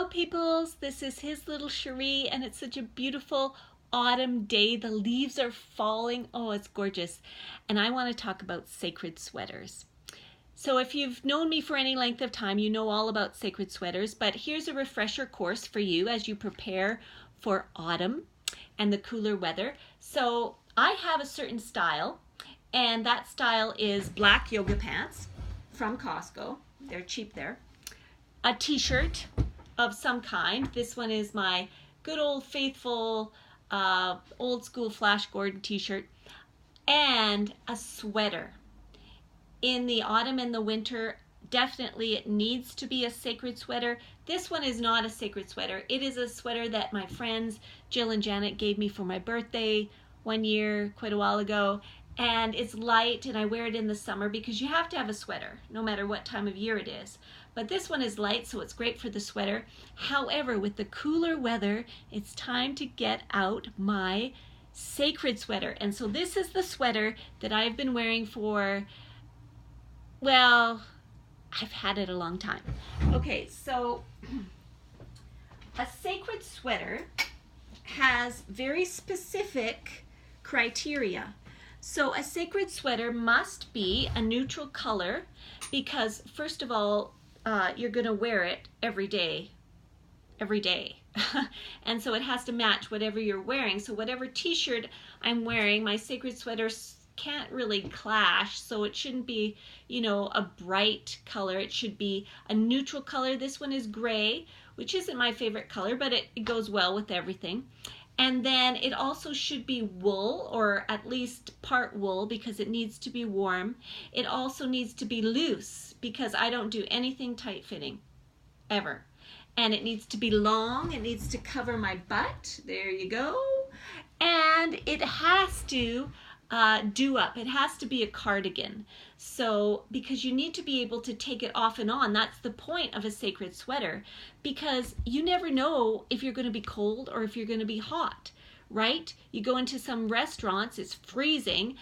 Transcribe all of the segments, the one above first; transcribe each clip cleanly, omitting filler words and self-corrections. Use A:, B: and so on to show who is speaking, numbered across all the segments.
A: peoples, this is his little Cherie, and it's such a beautiful autumn day. The leaves are falling. Oh, it's gorgeous. And I want to talk about sacred sweaters. So if you've known me for any length of time, you know all about sacred sweaters, but here's a refresher course for you as you prepare for autumn and the cooler weather. So I have a certain style, and that style is black yoga pants from Costco. They're cheap there. A t-shirt of some kind. This one is my good old faithful old school Flash Gordon t-shirt, and a sweater. In the autumn and the winter, definitely it needs to be a sacred sweater. This one is not a sacred sweater. It is a sweater that my friends Jill and Janet gave me for my birthday one year, quite a while ago. And it's light, and I wear it in the summer because you have to have a sweater no matter what time of year it is. But this one is light, so it's great for the sweater. However, with the cooler weather, it's time to get out my sacred sweater. And so this is the sweater that I've been wearing for, well, I've had it a long time. Okay, so a sacred sweater has very specific criteria. So a sacred sweater must be a neutral color because, first of all, you're going to wear it every day. And so it has to match whatever you're wearing. So whatever t-shirt I'm wearing, my sacred sweater can't really clash. So it shouldn't be, a bright color. It should be a neutral color. This one is gray, which isn't my favorite color, but it goes well with everything. And then it also should be wool, or at least part wool, because it needs to be warm. It also needs to be loose because I don't do anything tight fitting, ever. And it needs to be long. It needs to cover my butt. There you go. And it has to do up. It has to be a cardigan. So, because you need to be able to take it off and on. That's the point of a sacred sweater, because you never know if you're going to be cold or if you're going to be hot, right? You go into some restaurants, it's freezing.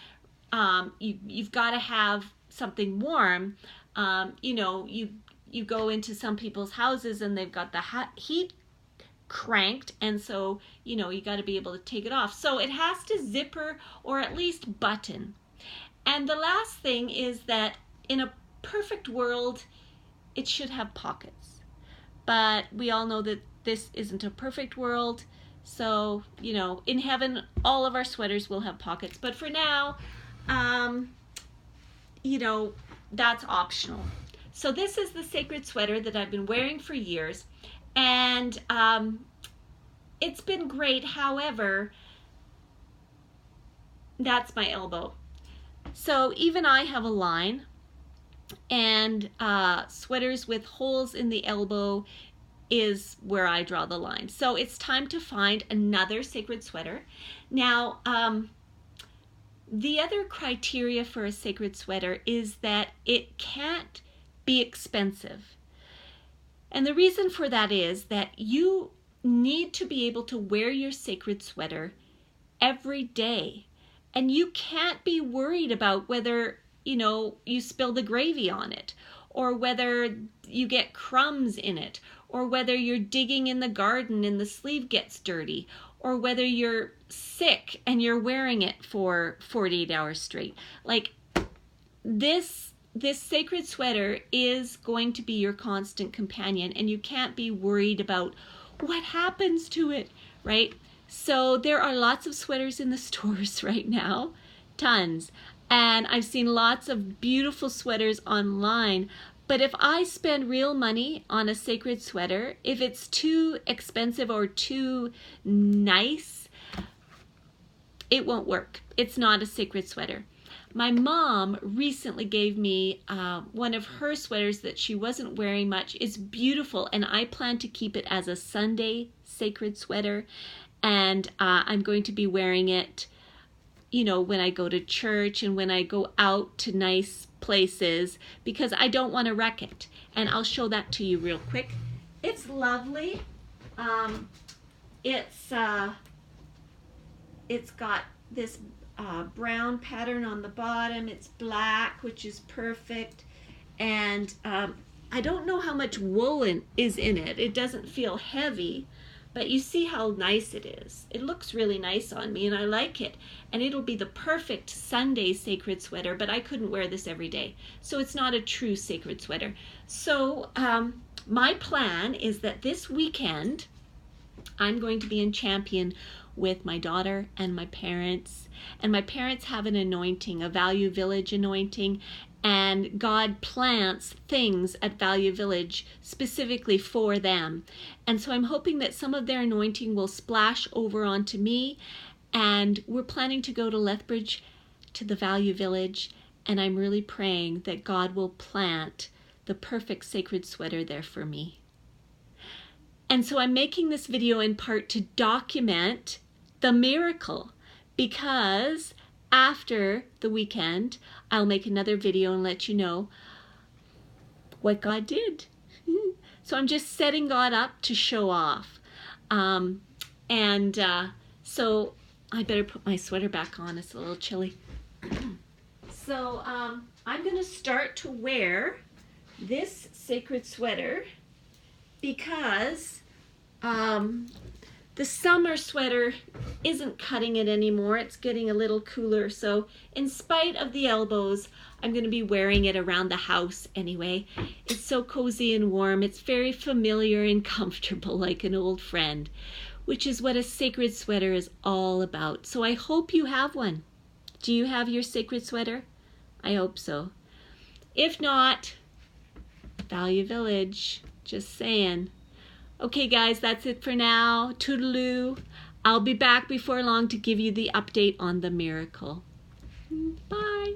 A: You've got to have something warm. You go into some people's houses and they've got the heat cranked, and so you got to be able to take it off. So it has to zipper or at least button. And the last thing is that in a perfect world it should have pockets, but we all know that this isn't a perfect world. So in heaven all of our sweaters will have pockets, but for now that's optional. So this is the sacred sweater that I've been wearing for years, and it's been great. However, that's my elbow. So even I have a line, and sweaters with holes in the elbow is where I draw the line. So it's time to find another sacred sweater. Now, the other criteria for a sacred sweater is that it can't be expensive. And the reason for that is that you need to be able to wear your sacred sweater every day. And you can't be worried about whether, you spill the gravy on it, or whether you get crumbs in it, or whether you're digging in the garden and the sleeve gets dirty, or whether you're sick and you're wearing it for 48 hours straight. Like this sacred sweater is going to be your constant companion, and you can't be worried about what happens to it, right? So there are lots of sweaters in the stores right now, tons. And I've seen lots of beautiful sweaters online. But if I spend real money on a sacred sweater, if it's too expensive or too nice, it won't work. It's not a sacred sweater. My mom recently gave me one of her sweaters that she wasn't wearing much. It's beautiful, and I plan to keep it as a Sunday sacred sweater. And I'm going to be wearing it, when I go to church and when I go out to nice places, because I don't want to wreck it. And I'll show that to you real quick. It's lovely. It's got this brown pattern on the bottom. It's black, which is perfect. And I don't know how much wool is in it. It doesn't feel heavy, but you see how nice it is. It looks really nice on me and I like it. And it'll be the perfect Sunday sacred sweater, but I couldn't wear this every day. So it's not a true sacred sweater. So my plan is that this weekend, I'm going to be in Champion with my daughter and my parents. And my parents have an anointing, a Value Village anointing. And God plants things at Value Village specifically for them. And so I'm hoping that some of their anointing will splash over onto me. And we're planning to go to Lethbridge to the Value Village. And I'm really praying that God will plant the perfect sacred sweater there for me. And so I'm making this video in part to document the miracle, because after the weekend, I'll make another video and let you know what God did. So I'm just setting God up to show off. So I better put my sweater back on. It's a little chilly. So I'm going to start to wear this sacred sweater because the summer sweater isn't cutting it anymore. It's getting a little cooler. So in spite of the elbows, I'm going to be wearing it around the house anyway. It's so cozy and warm. It's very familiar and comfortable, like an old friend, which is what a sacred sweater is all about. So I hope you have one. Do you have your sacred sweater? I hope so. If not, Value Village, just saying. Okay guys, that's it for now. Toodaloo. I'll be back before long to give you the update on the miracle. Bye.